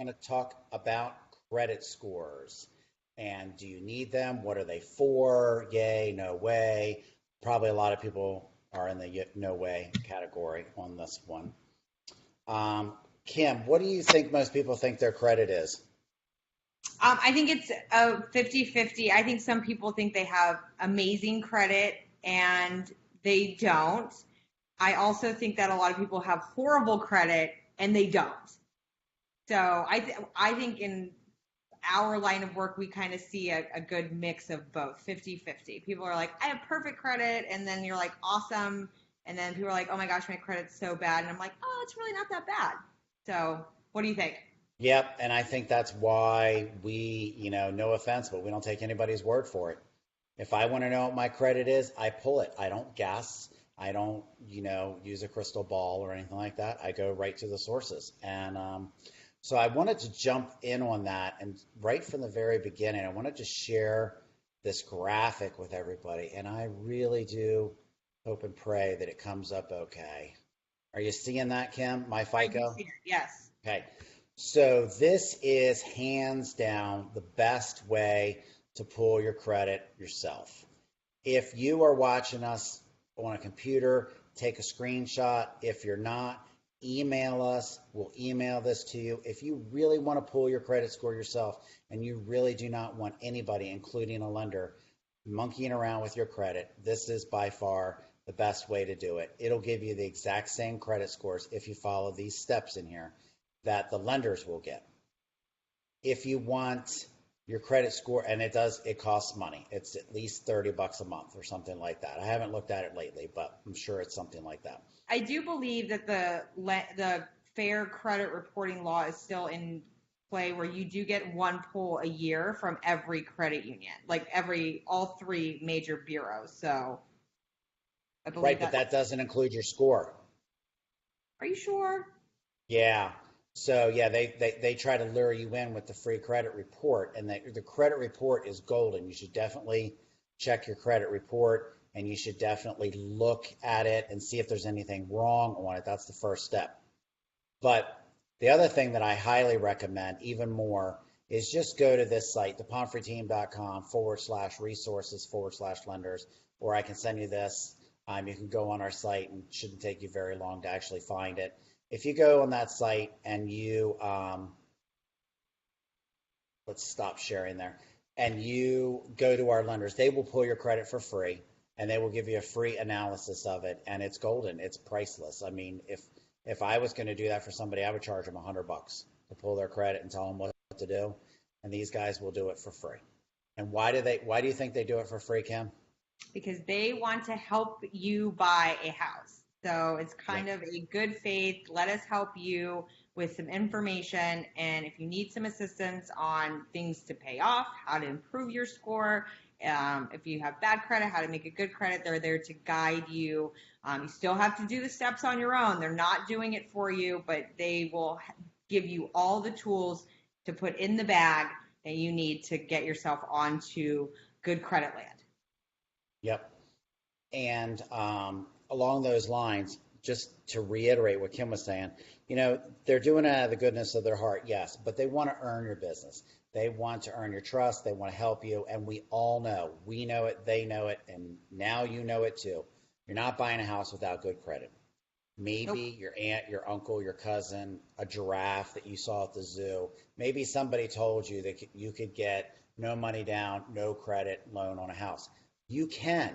going to talk about credit scores. And do you need them? What are they for? Yay, no way. Probably a lot of people are in the no way category on this one. Kim, what do you think most people think their credit is? I think it's a 50-50. I think some people think they have amazing credit and they don't. I also think that a lot of people have horrible credit and they don't. So I think in our line of work, we kind of see a good mix of both 50-50. People are like, I have perfect credit. And then you're like, awesome. And then people are like, oh my gosh, my credit's so bad. And I'm like, oh, it's really not that bad. So what do you think? Yep, and I think that's why we, no offense, but we don't take anybody's word for it. If I want to know what my credit is, I pull it. I don't guess. I don't, use a crystal ball or anything like that. I go right to the sources. And so I wanted to jump in on that. And right from the very beginning, I wanted to share this graphic with everybody. And I really do hope and pray that it comes up okay. Are you seeing that, Kim? My I do FICO? see it. Yes. Okay. So this is hands down the best way to pull your credit yourself. If you are watching us on a computer, take a screenshot. If you're not, email us. We'll email this to you. If you really want to pull your credit score yourself and you really do not want anybody, including a lender, monkeying around with your credit, this is by far the best way to do it. It'll give you the exact same credit scores if you follow these steps in here that the lenders will get. If you want your credit score, and it costs money. It's at least $30 a month or something like that. I haven't looked at it lately, but I'm sure it's something like that. I do believe that the fair credit reporting law is still in play where you do get one pull a year from every credit union, like all three major bureaus. So I believe Right, but that. that doesn't include your score. Are you sure? Yeah. So yeah, they try to lure you in with the free credit report, and the credit report is golden. You should definitely check your credit report, and you should definitely look at it and see if there's anything wrong on it. That's the first step. But the other thing that I highly recommend, even more, is just go to this site, thepomfreyteam.com/resources/lenders, or I can send you this. You can go on our site and it shouldn't take you very long to actually find it. If you go on that site and let's stop sharing there, and you go to our lenders, they will pull your credit for free and they will give you a free analysis of it. And it's golden. It's priceless. I mean, if I was going to do that for somebody, I would charge them $100 to pull their credit and tell them what to do. And these guys will do it for free. And why do you think they do it for free, Kim? Because they want to help you buy a house. So it's kind Yep. of a good faith. Let us help you with some information. And if you need some assistance on things to pay off, how to improve your score, if you have bad credit, how to make a good credit, they're there to guide you. You still have to do the steps on your own. They're not doing it for you, but they will give you all the tools to put in the bag that you need to get yourself onto good credit land. Yep. And along those lines, just to reiterate what Kim was saying, they're doing it out of the goodness of their heart, yes, but they want to earn your business. They want to earn your trust. They want to help you. And we all know, we know it, they know it, and now you know it too. You're not buying a house without good credit. Nope. Maybe your aunt, your uncle, your cousin, a giraffe that you saw at the zoo. Maybe somebody told you that you could get no money down, no credit loan on a house. You can,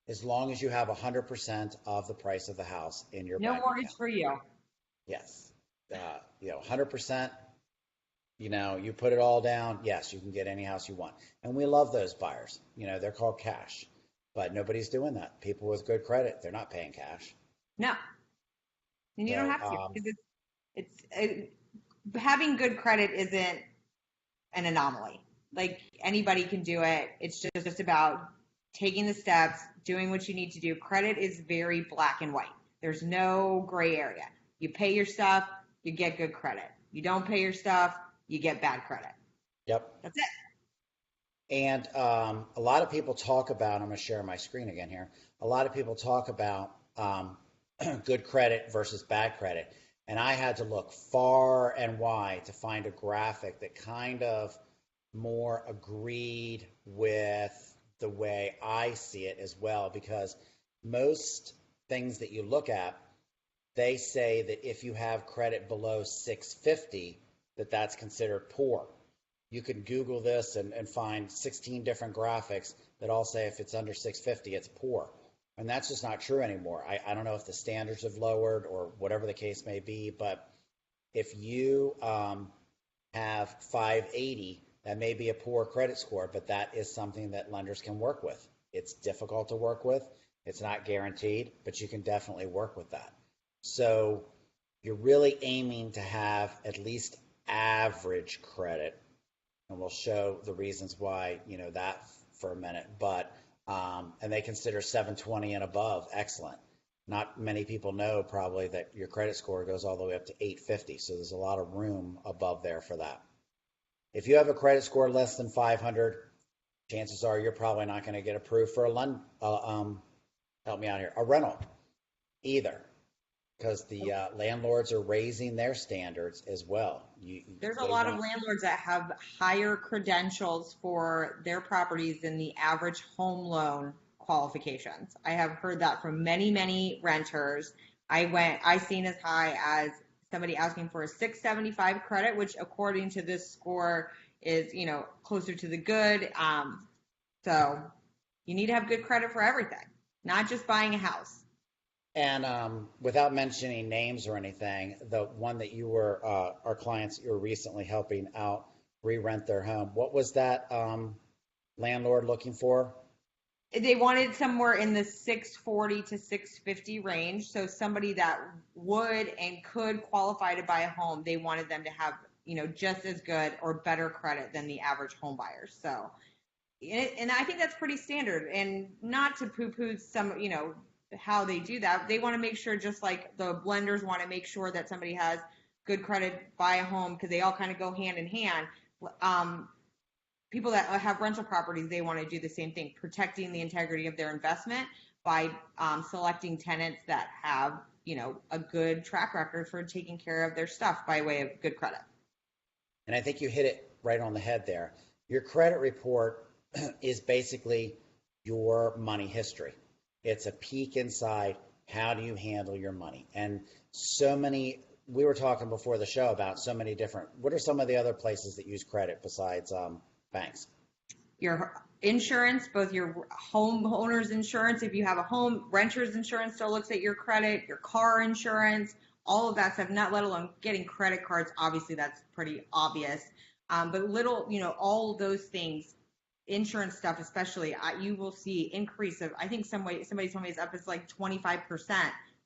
as long as you have 100% of the price of the house in your No bank mortgage account. for you. Yes. 100%, you put it all down. Yes, you can get any house you want. And we love those buyers. They're called cash. But nobody's doing that. People with good credit, they're not paying cash. No, and you don't So, have to because having good credit isn't an anomaly. Like anybody can do it. It's just about taking the steps, doing what you need to do. Credit is very black and white. There's no gray area. You pay your stuff, you get good credit. You don't pay your stuff, you get bad credit. yep. That's it. And a lot of people talk about, I'm going to share my screen again here. A lot of people talk about good credit versus bad credit. And I had to look far and wide to find a graphic that kind of more agreed with the way I see it as well, because most things that you look at, they say that if you have credit below 650, that that's considered poor. You can Google this and find 16 different graphics that all say if it's under 650, it's poor. And that's just not true anymore. I don't know if the standards have lowered or whatever the case may be, but if you have 580, that may be a poor credit score, but that is something that lenders can work with. It's difficult to work with. It's not guaranteed, but you can definitely work with that. So you're really aiming to have at least average credit, and we'll show the reasons why, that for a minute. But and they consider 720 and above excellent. Not many people know probably that your credit score goes all the way up to 850, so there's a lot of room above there for that. If you have a credit score less than 500, chances are you're probably not going to get approved for help me out here, a rental either, because the landlords are raising their standards as well. There's a lot of landlords that have higher credentials for their properties than the average home loan qualifications. I have heard that from many, many renters. I seen as high as somebody asking for a 675 credit, which according to this score is, closer to the good. So you need to have good credit for everything, not just buying a house. And without mentioning names or anything, the one that you were, our clients you were recently helping out re-rent their home, what was that landlord looking for? They wanted somewhere in the 640 to 650 range. So somebody that would and could qualify to buy a home, they wanted them to have, just as good or better credit than the average home buyers. So, and I think that's pretty standard, and not to poo-poo some, how they do that. They want to make sure, just like the lenders want to make sure that somebody has good credit, buy a home, because they all kind of go hand in hand. People that have rental properties, they want to do the same thing, protecting the integrity of their investment by selecting tenants that have, a good track record for taking care of their stuff by way of good credit. And I think you hit it right on the head there. Your credit report is basically your money history. It's a peek inside how do you handle your money. And we were talking before the show about so many different, what are some of the other places that use credit besides banks? Your insurance, both your homeowner's insurance, if you have a home, renter's insurance still looks at your credit, your car insurance, all of that stuff, not let alone getting credit cards. Obviously, that's pretty obvious. But all of those things, insurance stuff especially, you will see increase of, I think somebody told me it's up as like 25%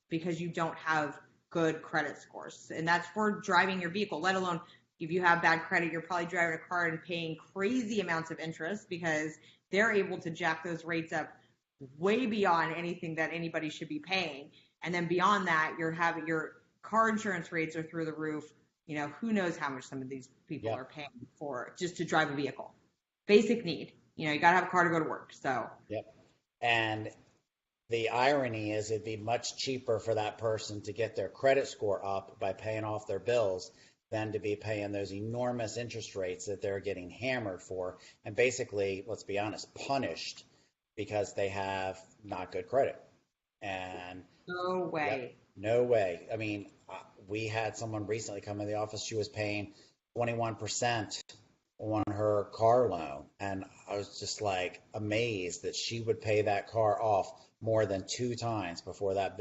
because you don't have good credit scores. And that's for driving your vehicle, let alone if you have bad credit, you're probably driving a car and paying crazy amounts of interest because they're able to jack those rates up way beyond anything that anybody should be paying. And then beyond that, you're having your car insurance rates are through the roof. Who knows how much some of these people are paying for just to drive a vehicle. Basic need. You got to have a car to go to work. So. Yep. And the irony is it'd be much cheaper for that person to get their credit score up by paying off their bills than to be paying those enormous interest rates that they're getting hammered for, and basically, let's be honest, punished because they have not good credit. And no way. No way. I mean, we had someone recently come in the office. She was paying 21% on her car loan, and I was just like amazed that she would pay that car off more than 2 times before that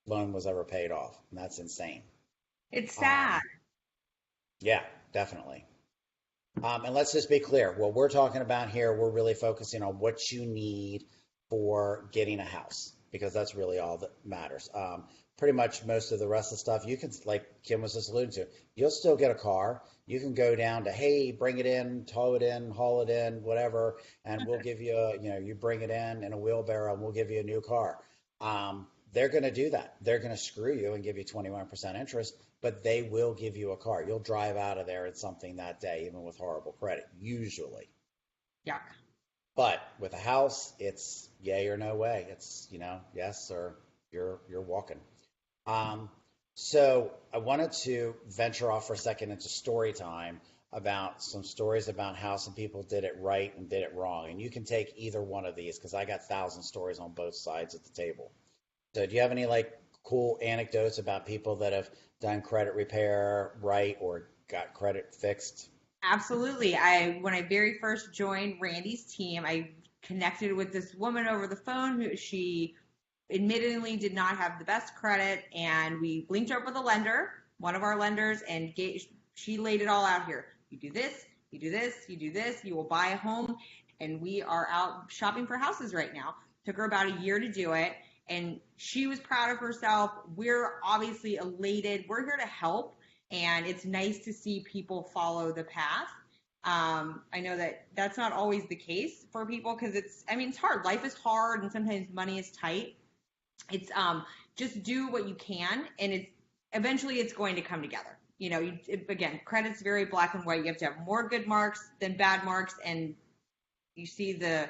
loan was ever paid off, and that's insane. It's sad. Yeah, definitely. And let's just be clear. What we're talking about here, we're really focusing on what you need for getting a house, because that's really all that matters. Pretty much most of the rest of the stuff you can, like Kim was just alluding to, you'll still get a car. You can go down to, hey, bring it in, tow it in, haul it in, whatever, and we'll give you you bring it in a wheelbarrow and we'll give you a new car. They're going to do that. They're going to screw you and give you 21% interest, but they will give you a car. You'll drive out of there in something that day, even with horrible credit, usually. Yeah. But with a house, it's yay or no way. It's, yes, or you're walking. So I wanted to venture off for a second into story time about some stories about how some people did it right and did it wrong. And you can take either one of these because I got 1,000 stories on both sides of the table. So do you have any like cool anecdotes about people that have done credit repair right or got credit fixed? Absolutely. When I very first joined Randy's team, I connected with this woman over the phone who she admittedly did not have the best credit, and we linked up with a lender, one of our lenders, and she laid it all out here. You do this, you do this, you do this, you will buy a home, and we are out shopping for houses right now. Took her about a year to do it, and she was proud of herself. We're obviously elated. We're here to help, and it's nice to see people follow the path. I know that that's not always the case for people because it's hard. Life is hard, and sometimes money is tight. It's just do what you can, and eventually it's going to come together. Again, credit's very black and white. You have to have more good marks than bad marks, and you see the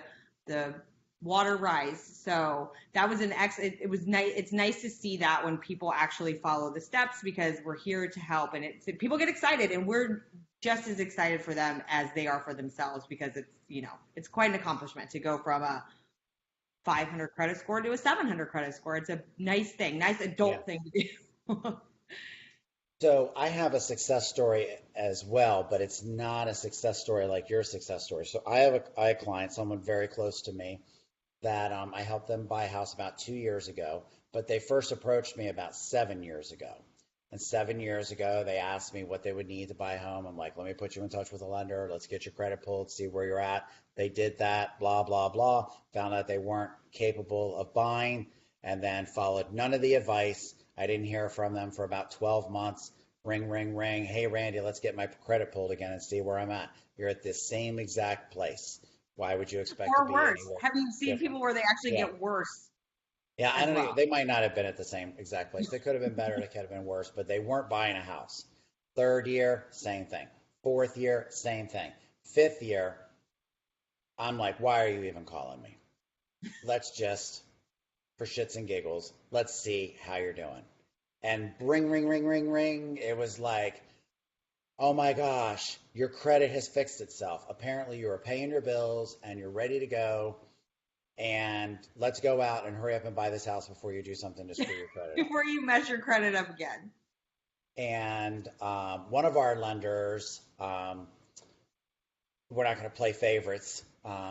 water rise. So that was it was nice. It's nice to see that when people actually follow the steps because we're here to help, and people get excited, and we're just as excited for them as they are for themselves because it's quite an accomplishment to go from a 500 credit score to a 700 credit score. It's a nice thing, nice adult thing to do. So I have a success story as well, but it's not a success story like your success story. So I have a client, someone very close to me, that I helped them buy a house about 2 years ago, but they first approached me about 7 years ago. And 7 years ago, they asked me what they would need to buy a home. I'm like, let me put you in touch with a lender. Let's get your credit pulled, see where you're at. They did that, blah, blah, blah. Found out they weren't capable of buying and then followed none of the advice. I didn't hear from them for about 12 months. Ring, ring, ring. Hey, Randy, let's get my credit pulled again and see where I'm at. You're at this same exact place. Why would you expect to Or be worse. anywhere Have you seen different? people where they actually Yeah. get worse Yeah, I as don't know. well? They might not have been at the same exact place. They could have been better. They could have been worse, but they weren't buying a house. Third year, same thing. Fourth year, same thing. Fifth year, I'm like, why are you even calling me? Let's just, for shits and giggles, let's see how you're doing. And ring, ring, ring, ring, ring. It was like, oh my gosh, your credit has fixed itself. Apparently, you are paying your bills and you're ready to go. And let's go out and hurry up and buy this house before you do something to screw your credit up. Before you mess your credit up again. And one of our lenders, we're not going to play favorites.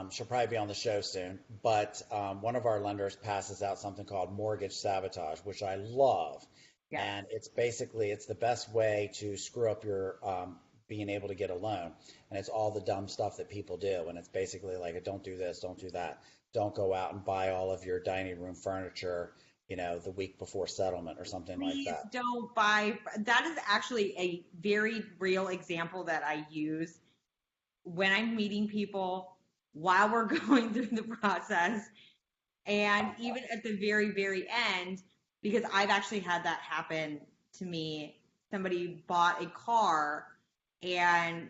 She'll probably be on the show soon. But one of our lenders passes out something called mortgage sabotage, which I love. Yes. And it's the best way to screw up your being able to get a loan. And it's all the dumb stuff that people do. And it's basically like, don't do this, don't do that. Don't go out and buy all of your dining room furniture, the week before settlement or something like Please that. don't buy. That is actually a very real example that I use when I'm meeting people while we're going through the process and even at the very, very end, because I've actually had that happen to me. Somebody bought a car and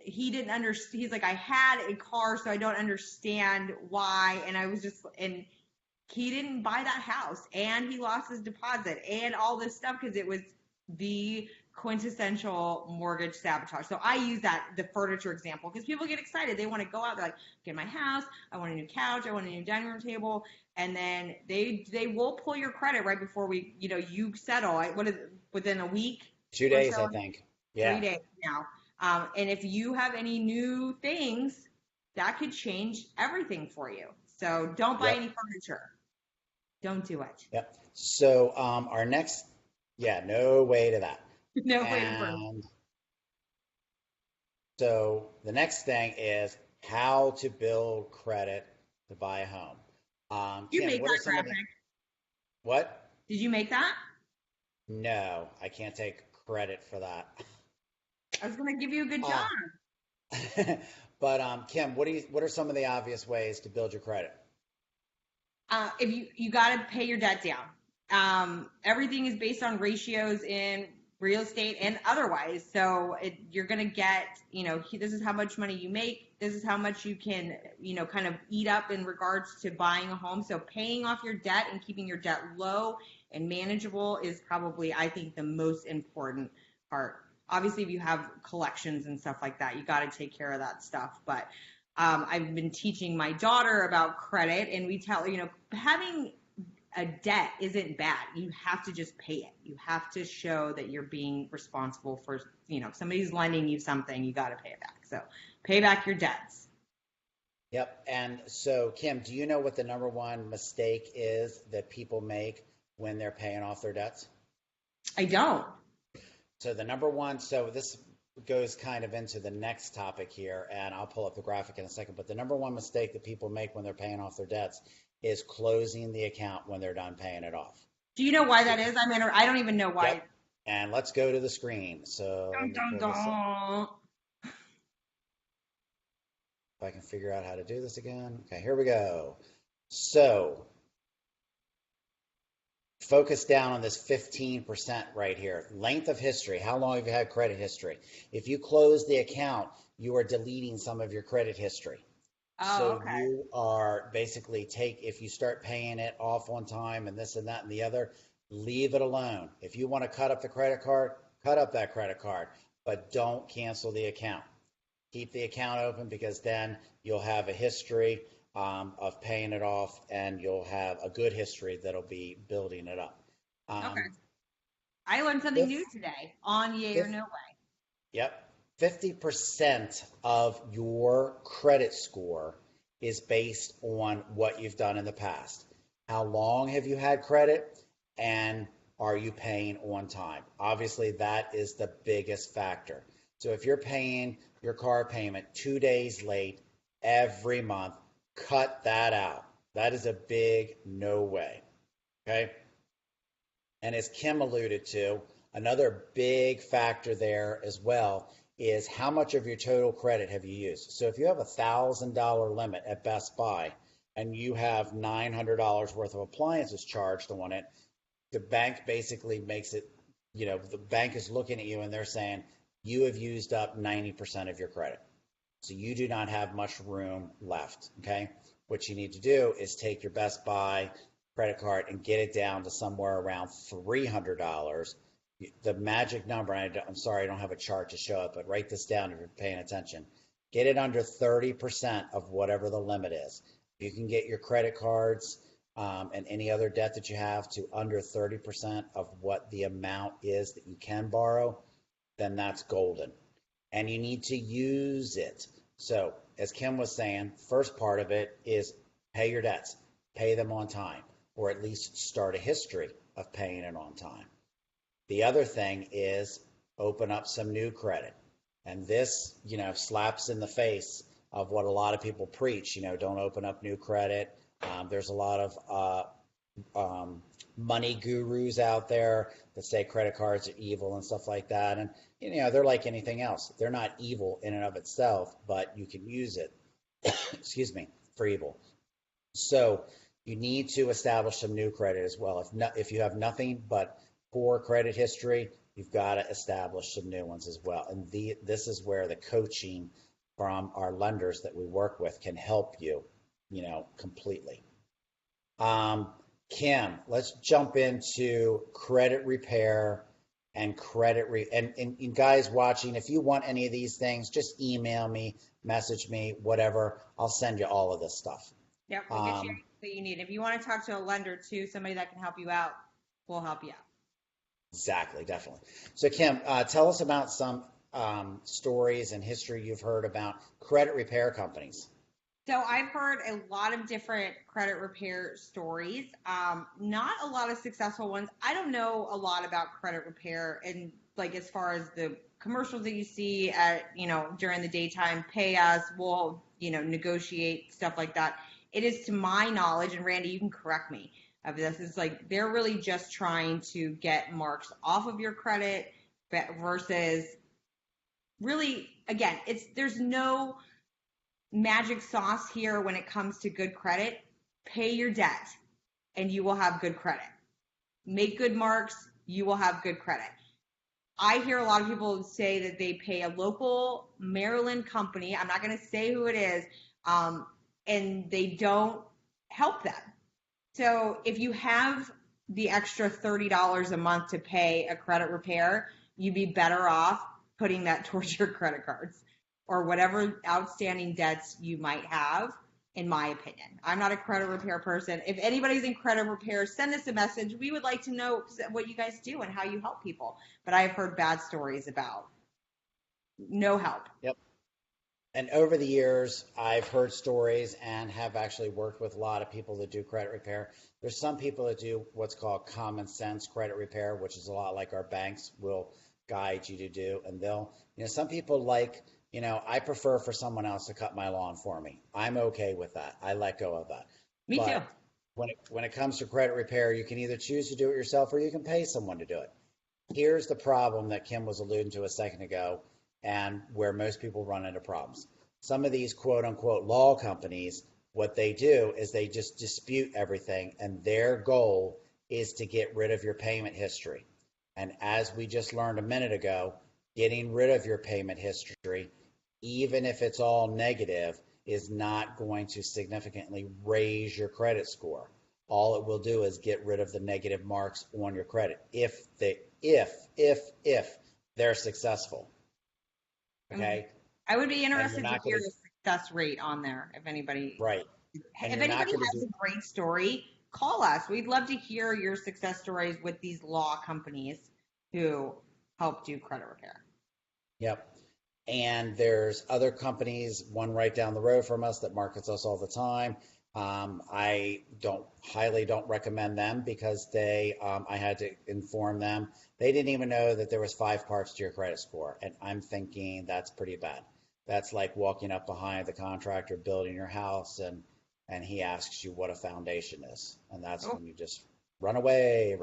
he didn't understand. He's like, I had a car, so I don't understand why. And and he didn't buy that house and he lost his deposit and all this stuff because it was the quintessential mortgage sabotage. So I use the furniture example because people get excited. They want to go out. They're like, get my house. I want a new couch. I want a new dining room table. And then they will pull your credit right before you settle. What is it, within a week? 2 days, so? I think. Yeah. 3 days now. And if you have any new things, that could change everything for you. So don't buy any furniture. Don't do it. Yep. So our next, no way to that. No way to And so the next thing is how to build credit to buy a home. You Kim, make what are that some of graphic. what? Did you make that? No, I can't take credit for that. I was going to give you a good job. But Kim, what are some of the obvious ways to build your credit? If you got to pay your debt down. Everything is based on ratios in real estate and otherwise. So you're going to get, this is how much money you make. This is how much you can, kind of eat up in regards to buying a home. So paying off your debt and keeping your debt low and manageable is probably, I think, the most important part. Obviously, if you have collections and stuff like that, you got to take care of that stuff. But I've been teaching my daughter about credit, and we tell her, having a debt isn't bad. You have to just pay it. You have to show that you're being responsible for, if somebody's lending you something, you got to pay it back. So pay back your debts. Yep. And so, Kim, do you know what the number one mistake is that people make when they're paying off their debts? I don't. So the number one, so this goes kind of into the next topic here, and I'll pull up the graphic in a second, but the number one mistake that people make when they're paying off their debts is closing the account when they're done paying it off. Do you know why that is? I don't even know why. Yep. And let's go to the screen. So let me pull this up. If I can figure out how to do this again. Okay, here we go. So focus down on this 15% right here. Length of history. How long have you had credit history? If you close the account, you are deleting some of your credit history. Oh, So okay. you are basically if you start paying it off on time and this and that and the other, leave it alone. If you want to cut up the credit card, cut up that credit card, but don't cancel the account. Keep the account open, because then you'll have a history of paying it off, and you'll have a good history that'll be building it up. Okay. I learned something new today on Yay or No Way. Yep. 50% of your credit score is based on what you've done in the past. How long have you had credit, and are you paying on time? Obviously, that is the biggest factor. So if you're paying your car payment 2 days late every month, cut that out. That is a big no way. Okay. And as Kim alluded to, another big factor there as well is how much of your total credit have you used. So if you have $1,000 limit at Best Buy and you have $900 worth of appliances charged on it, the bank basically makes it, the bank is looking at you and they're saying, you have used up 90% of your credit. So you do not have much room left, okay? What you need to do is take your Best Buy credit card and get it down to somewhere around $300. The magic number, I'm sorry I don't have a chart to show it, but write this down if you're paying attention. Get it under 30% of whatever the limit is. If you can get your credit cards and any other debt that you have to under 30% of what the amount is that you can borrow, then that's golden. And you need to use it. So as Kim was saying, first part of it is pay your debts, pay them on time, or at least start a history of paying it on time. The other thing is open up some new credit. And this, slaps in the face of what a lot of people preach, don't open up new credit. There's a lot of money gurus out there that say credit cards are evil and stuff like that. And, they're like anything else. They're not evil in and of itself, but you can use it, excuse me, for evil. So you need to establish some new credit as well. If you have nothing but poor credit history, you've got to establish some new ones as well. And this is where the coaching from our lenders that we work with can help you, completely. Kim, let's jump into credit repair and and guys watching, if you want any of these things, just email me, message me, whatever. I'll send you all of this stuff. Yep, we'll get you everything that you need. If you want to talk to a lender too, somebody that can help you out, we'll help you out. Exactly, definitely. So Kim, tell us about some stories and history you've heard about credit repair companies. So I've heard a lot of different credit repair stories, not a lot of successful ones. I don't know a lot about credit repair, and like as far as the commercials that you see at, during the daytime, pay us, we'll, negotiate, stuff like that. It is, to my knowledge, and Randy, you can correct me of this, is like they're really just trying to get marks off of your credit versus really, again, there's no magic sauce here when it comes to good credit. Pay your debt and you will have good credit. Make good marks, you will have good credit. I hear a lot of people say that they pay a local Maryland company, I'm not going to say who it is, and they don't help them. So if you have the extra $30 a month to pay a credit repair, you'd be better off putting that towards your credit cards or whatever outstanding debts you might have, in my opinion. I'm not a credit repair person. If anybody's in credit repair, send us a message. We would like to know what you guys do and how you help people. But I've heard bad stories about no help. Yep. And over the years, I've heard stories and have actually worked with a lot of people that do credit repair. There's some people that do what's called common sense credit repair, which is a lot like our banks will guide you to do. And they'll, some people like, I prefer for someone else to cut my lawn for me. I'm okay with that. I let go of that. Me too. But when it comes to credit repair, you can either choose to do it yourself or you can pay someone to do it. Here's the problem that Kim was alluding to a second ago, and where most people run into problems. Some of these quote unquote law companies, what they do is they just dispute everything, and their goal is to get rid of your payment history. And as we just learned a minute ago, getting rid of your payment history, even if it's all negative, is not going to significantly raise your credit score. All it will do is get rid of the negative marks on your credit if they're successful. Okay. I would be interested to hear the success rate on there. If anybody, right. If anybody has a great story, call us. We'd love to hear your success stories with these law companies who help do credit repair. Yep. And there's other companies, one right down the road from us that markets us all the time. I highly don't recommend them because I had to inform them. They didn't even know that there was 5 parts to your credit score. And I'm thinking that's pretty bad. That's like walking up behind the contractor building your house and he asks you what a foundation is. And that's when you just run away.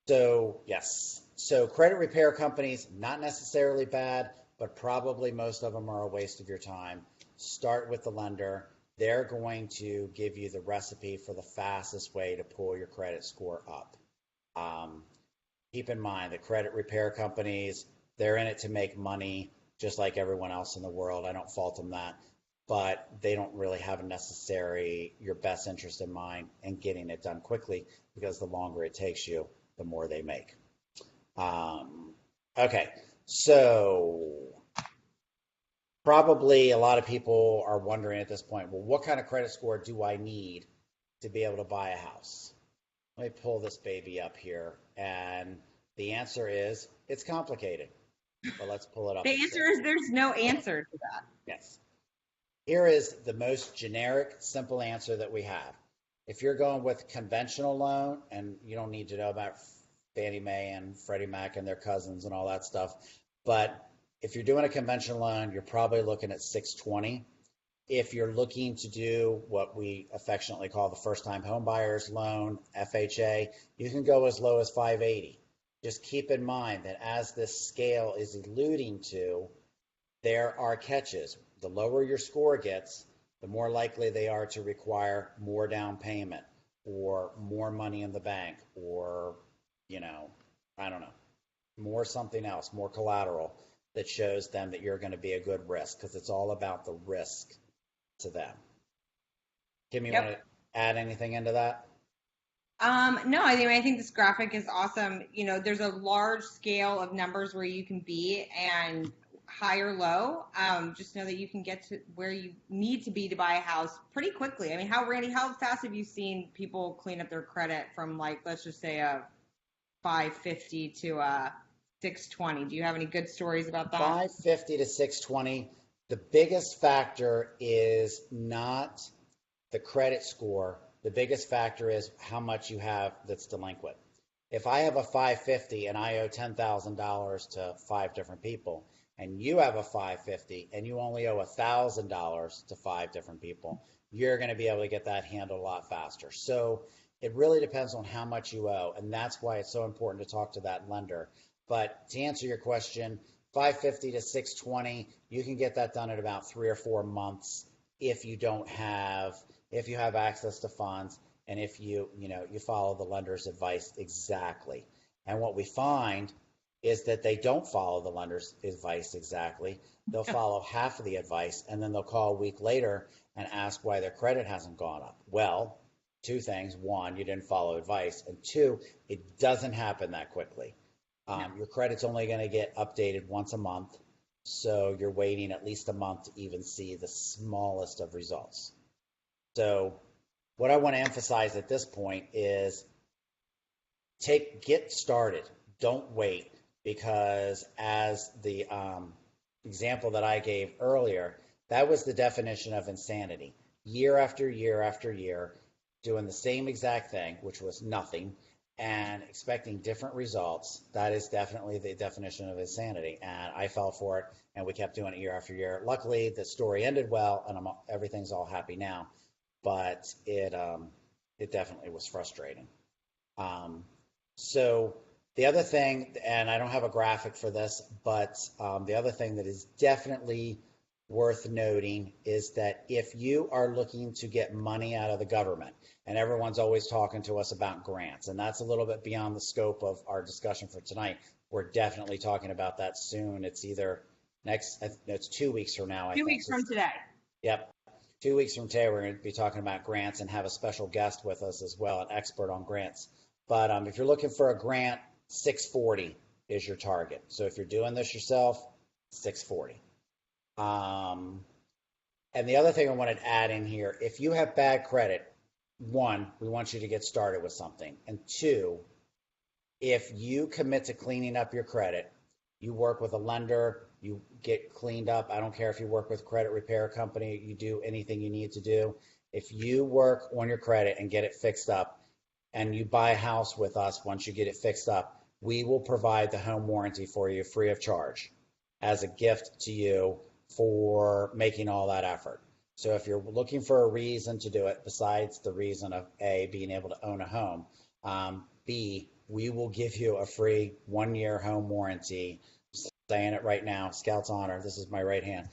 So yes. So credit repair companies, not necessarily bad, but probably most of them are a waste of your time. Start with the lender. They're going to give you the recipe for the fastest way to pull your credit score up. Keep in mind, the credit repair companies, they're in it to make money just like everyone else in the world. I don't fault them that, but they don't really have necessary your best interest in mind and getting it done quickly, because the longer it takes you, the more they make. Okay, so probably a lot of people are wondering at this point, well, what kind of credit score do I need to be able to buy a house? Let me pull this baby up here, and the answer is it's complicated. But let's pull it up. The answer is there's no answer to that. Yes. Here is the most generic, simple answer that we have. If you're going with conventional loan, and you don't need to know about Fannie Mae and Freddie Mac and their cousins and all that stuff, but if you're doing a conventional loan, you're probably looking at 620. If you're looking to do what we affectionately call the first-time home buyers loan, FHA, you can go as low as 580. Just keep in mind that as this scale is alluding to, there are catches. The lower your score gets, the more likely they are to require more down payment or more money in the bank or, I don't know, more something else, more collateral that shows them that you're going to be a good risk, because it's all about the risk to them. Kim, you want to add anything into that? No, I think this graphic is awesome. There's a large scale of numbers where you can be, and high or low. Just know that you can get to where you need to be to buy a house pretty quickly. Randy, how fast have you seen people clean up their credit from, let's just say a 550 to a 620? Do you have any good stories about that? 550 to 620. The biggest factor is not the credit score. The biggest factor is how much you have that's delinquent. If I have a 550 and I owe $10,000 to 5 different people, and you have a 550 and you only owe $1,000 to 5 different people, you're going to be able to get that handled a lot faster. So it really depends on how much you owe, and that's why it's so important to talk to that lender. But to answer your question, 550 to 620, you can get that done in about 3 or 4 months if you have access to funds, and if you follow the lender's advice exactly. And what we find is that they don't follow the lender's advice exactly. They'll follow half of the advice, and then they'll call a week later and ask why their credit hasn't gone up. Well, two things. One, you didn't follow advice. And two, it doesn't happen that quickly. No. Your credit's only going to get updated once a month. So you're waiting at least a month to even see the smallest of results. So what I want to emphasize at this point is get started. Don't wait, because as the example that I gave earlier, that was the definition of insanity. Year after year after year, doing the same exact thing, which was nothing, and expecting different results. That is definitely the definition of insanity. And I fell for it, and we kept doing it year after year. Luckily, the story ended well, and everything's all happy now. But it definitely was frustrating. So the other thing, and I don't have a graphic for this, but the other thing that is definitely worth noting is that if you are looking to get money out of the government, and everyone's always talking to us about grants, and that's a little bit beyond the scope of our discussion for tonight. We're definitely talking about that soon. It's either it's 2 weeks from now, I think. 2 weeks from today. Yep. 2 weeks from today, we're going to be talking about grants and have a special guest with us as well, an expert on grants. But if you're looking for a grant, 640 is your target. So if you're doing this yourself, 640. And the other thing I wanted to add in here, if you have bad credit, one, we want you to get started with something. And two, if you commit to cleaning up your credit, you work with a lender, you get cleaned up. I don't care if you work with a credit repair company, you do anything you need to do. If you work on your credit and get it fixed up, and you buy a house with us, once you get it fixed up, we will provide the home warranty for you free of charge as a gift to you for making all that effort. So if you're looking for a reason to do it, besides the reason of A, being able to own a home, B, we will give you a free 1-year home warranty. I'm saying it right now, Scout's honor, this is my right hand,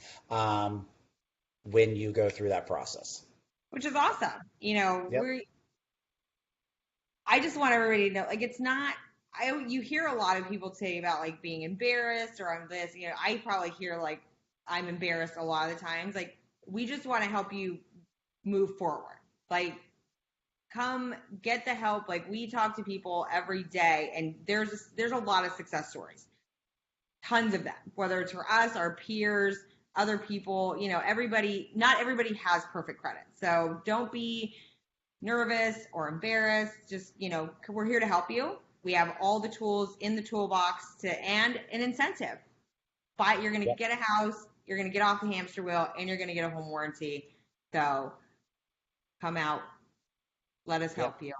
when you go through that process. Which is awesome. Yep. I just want everybody to know, like, it's not, you hear a lot of people say about like being embarrassed or I'm this, I probably hear like I'm embarrassed a lot of the times. Like, we just want to help you move forward. Like, come get the help. Like, we talk to people every day, and there's a lot of success stories, tons of them, whether it's for us, our peers, other people, not everybody has perfect credit. So don't be nervous or embarrassed. Just, we're here to help you. We have all the tools in the toolbox and an incentive. But you're going to get a house, you're going to get off the hamster wheel, and you're going to get a home warranty. So come out, let us help you.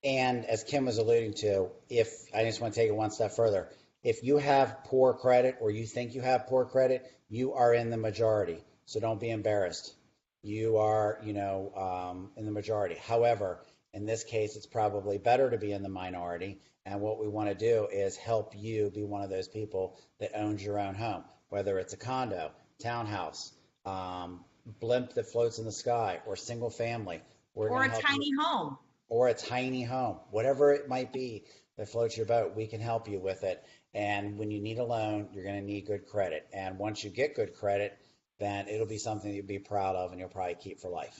And as Kim was alluding to, I just want to take it one step further, if you have poor credit or you think you have poor credit, you are in the majority. So don't be embarrassed. You are, in the majority. However, in this case, it's probably better to be in the minority. And what we want to do is help you be one of those people that owns your own home, whether it's a condo, townhouse, blimp that floats in the sky, or single family. Or a tiny home. Or a tiny home, whatever it might be that floats your boat, we can help you with it. And when you need a loan, you're going to need good credit. And once you get good credit, then it'll be something you'll be proud of and you'll probably keep for life.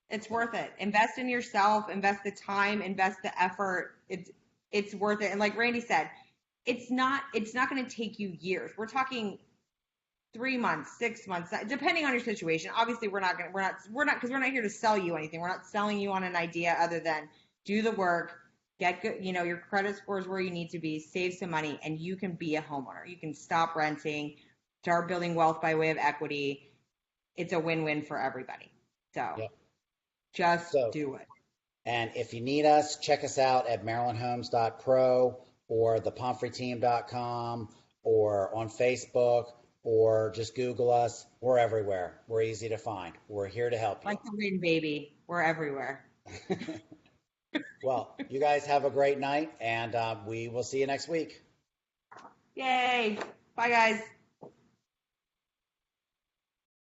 It's worth it. Invest in yourself, invest the time, invest the effort. It's worth it. And like Randy said, it's not going to take you years. We're talking 3 months, 6 months, depending on your situation. Obviously, we're not because we're not here to sell you anything. We're not selling you on an idea other than do the work, get good, your credit score is where you need to be, save some money, and you can be a homeowner. You can stop renting, start building wealth by way of equity. It's a win-win for everybody. So just do it. And if you need us, check us out at marylandhomes.pro or thepomfreyteam.com or on Facebook, or just Google us. We're everywhere. We're easy to find. We're here to help you. Like the wind, baby. We're everywhere. Well, you guys have a great night, and we will see you next week. Yay. Bye, guys.